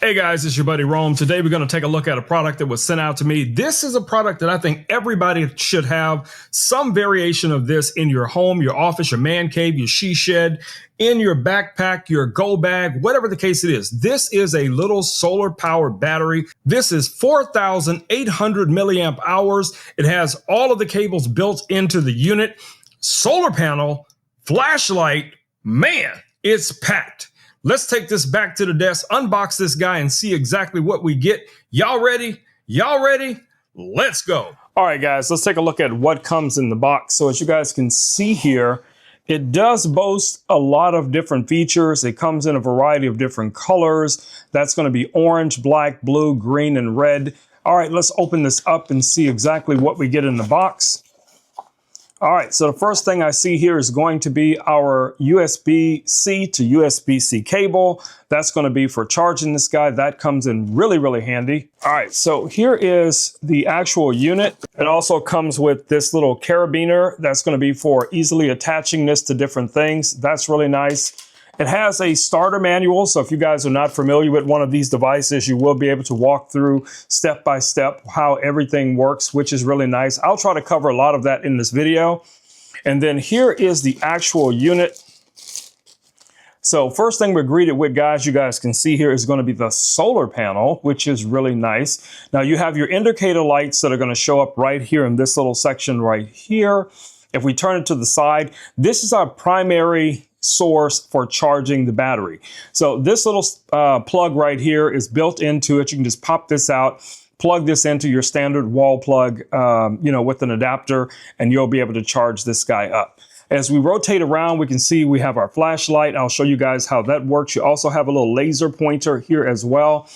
Hey guys, it's your buddy Rome. Today we're going to take a look at a product that was sent out to me. This is a product that I think everybody should have some variation of this in your home, your office, your man cave, your she shed, in your backpack, your go bag, whatever the case it is. This is a little solar powered battery. This is 4,800 milliamp hours. It has all of the cables built into the unit, solar panel, flashlight. Man, it's packed. Let's take this back to the desk, unbox this guy, and see exactly what we get. Y'all ready? Y'all ready? Let's go. All right, guys, let's take a look at what comes in the box. So as you guys can see here, it does boast a lot of different features. It comes in a variety of different colors. That's going to be orange, black, blue, green, and red. All right, let's open this up and see exactly what we get in the box. All right, so the first thing I see here is going to be our USB-C to USB-C cable. That's going to be for charging this guy. That comes in really, really handy. All right, so here is the actual unit. It also comes with this little carabiner. That's going to be for easily attaching this to different things. That's really nice. It has a starter manual, so if you guys are not familiar with one of these devices, you will be able to walk through step by step how everything works, which is really nice. I'll try to cover a lot of that in this video. And then here is the actual unit. So first thing we're greeted with, guys, you guys can see here is going to be the solar panel, which is really nice. Now you have your indicator lights that are going to show up right here in this little section right here. If we turn it to the side, this is our primary source for charging the battery. So this little plug right here is built into it. You can just pop this out, plug this into your standard wall plug, with an adapter, and you'll be able to charge this guy up. As we rotate around, we can see we have our flashlight. I'll show you guys how that works. You also have a little laser pointer here as well.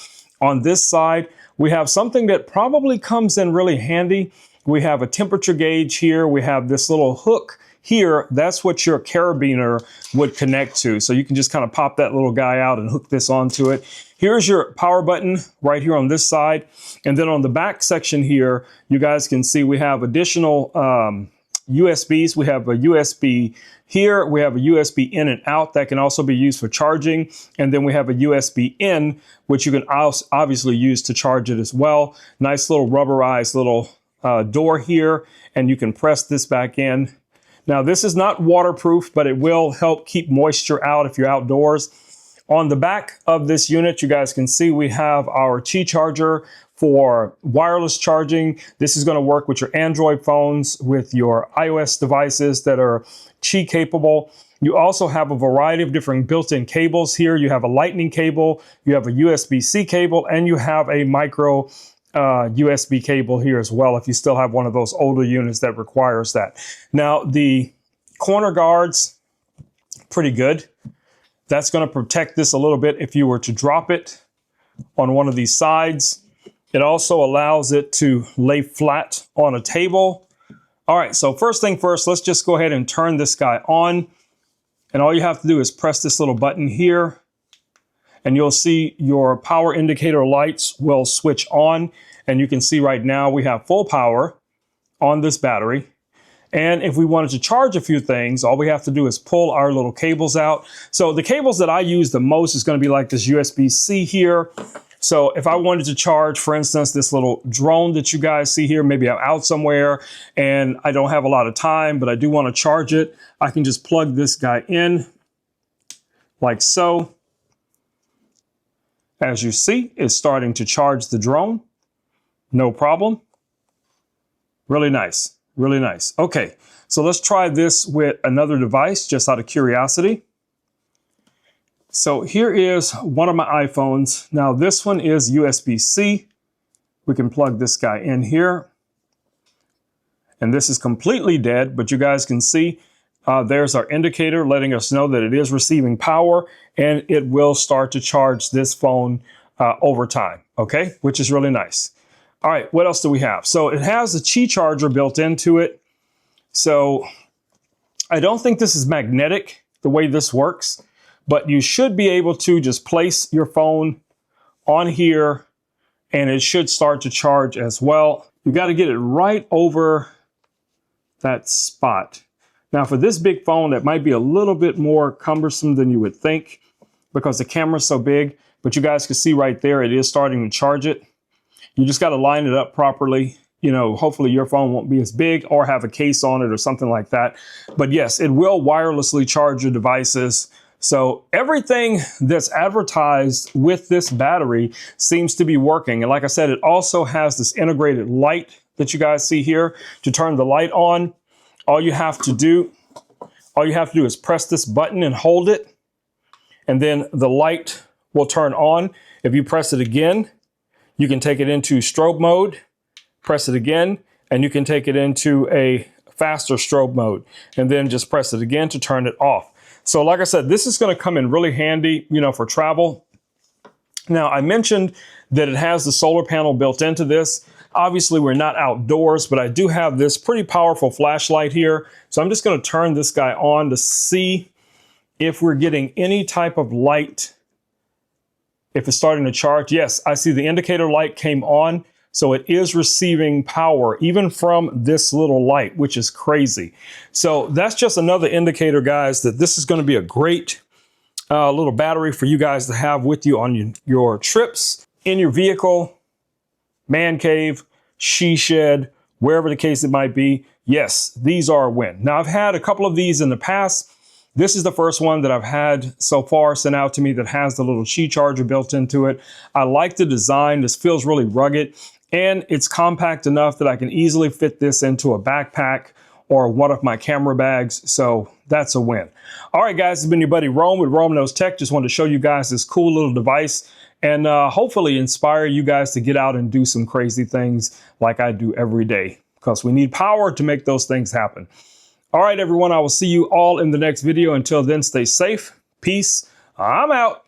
On this side, we have something that probably comes in really handy. We have a temperature gauge here. We have this little hook here. That's what your carabiner would connect to. So you can just kind of pop that little guy out and hook this onto it. Here's your power button right here on this side. And then on the back section here, you guys can see we have additional USBs. We have a USB here. We have a USB in and out that can also be used for charging. And then we have a USB in, which you can obviously use to charge it as well. Nice little rubberized little door here. And you can press this back in. Now, this is not waterproof, but it will help keep moisture out if you're outdoors. On the back of this unit, you guys can see we have our Qi charger for wireless charging. This is going to work with your Android phones, with your iOS devices that are Qi capable. You also have a variety of different built-in cables here. You have a lightning cable, you have a USB-C cable, and you have a micro USB cable here as well, if you still have one of those older units that requires that. Now, the corner guards, pretty good. That's going to protect this a little bit if you were to drop it on one of these sides. It also allows it to lay flat on a table. All right, so first thing first, let's just go ahead and turn this guy on. And all you have to do is press this little button here, and you'll see your power indicator lights will switch on. And you can see right now we have full power on this battery. And if we wanted to charge a few things, all we have to do is pull our little cables out. So the cables that I use the most is going to be like this USB-C here. So if I wanted to charge, for instance, this little drone that you guys see here, maybe I'm out somewhere and I don't have a lot of time, but I do want to charge it, I can just plug this guy in like so. As you see, it's starting to charge the drone. No problem. Really nice. Really nice. Okay, so let's try this with another device just out of curiosity. So here is one of my iPhones. Now this one is USB-C. We can plug this guy in here. And this is completely dead, but you guys can see there's our indicator letting us know that it is receiving power, and it will start to charge this phone over time, okay? Which is really nice. All right, what else do we have? So it has a Qi charger built into it. So I don't think this is magnetic, the way this works, but you should be able to just place your phone on here and it should start to charge as well. You got to get it right over that spot. Now for this big phone, that might be a little bit more cumbersome than you would think because the camera's so big. but you guys can see right there, it is starting to charge it. You just got to line it up properly. You know, hopefully your phone won't be as big or have a case on it or something like that. But yes, it will wirelessly charge your devices. So everything that's advertised with this battery seems to be working. And like I said, it also has this integrated light that you guys see here. To turn the light on, all you have to do is press this button and hold it, and then the light will turn on. If you press it again, you can take it into strobe mode, press it again, and you can take it into a faster strobe mode, and then just press it again to turn it off. So like I said, this is going to come in really handy, you know, for travel. Now, I mentioned that it has the solar panel built into this. Obviously, we're not outdoors, but I do have this pretty powerful flashlight here. So I'm just going to turn this guy on to see if we're getting any type of light, if it's starting to charge. Yes, I see the indicator light came on. So it is receiving power even from this little light, which is crazy. So that's just another indicator, guys, that this is going to be a great little battery for you guys to have with you on your trips, in your vehicle, man cave, she shed, wherever the case it might be. Yes, these are a win. Now, I've had a couple of these in the past. This is the first one that I've had so far sent out to me that has the little Qi charger built into it. I like the design. This feels really rugged. And it's compact enough that I can easily fit this into a backpack or one of my camera bags. So that's a win. All right, guys, it's been your buddy Rome with Rome Knows Tech. Just wanted to show you guys this cool little device and hopefully inspire you guys to get out and do some crazy things like I do every day, because we need power to make those things happen. All right, everyone, I will see you all in the next video. Until then, stay safe. Peace. I'm out.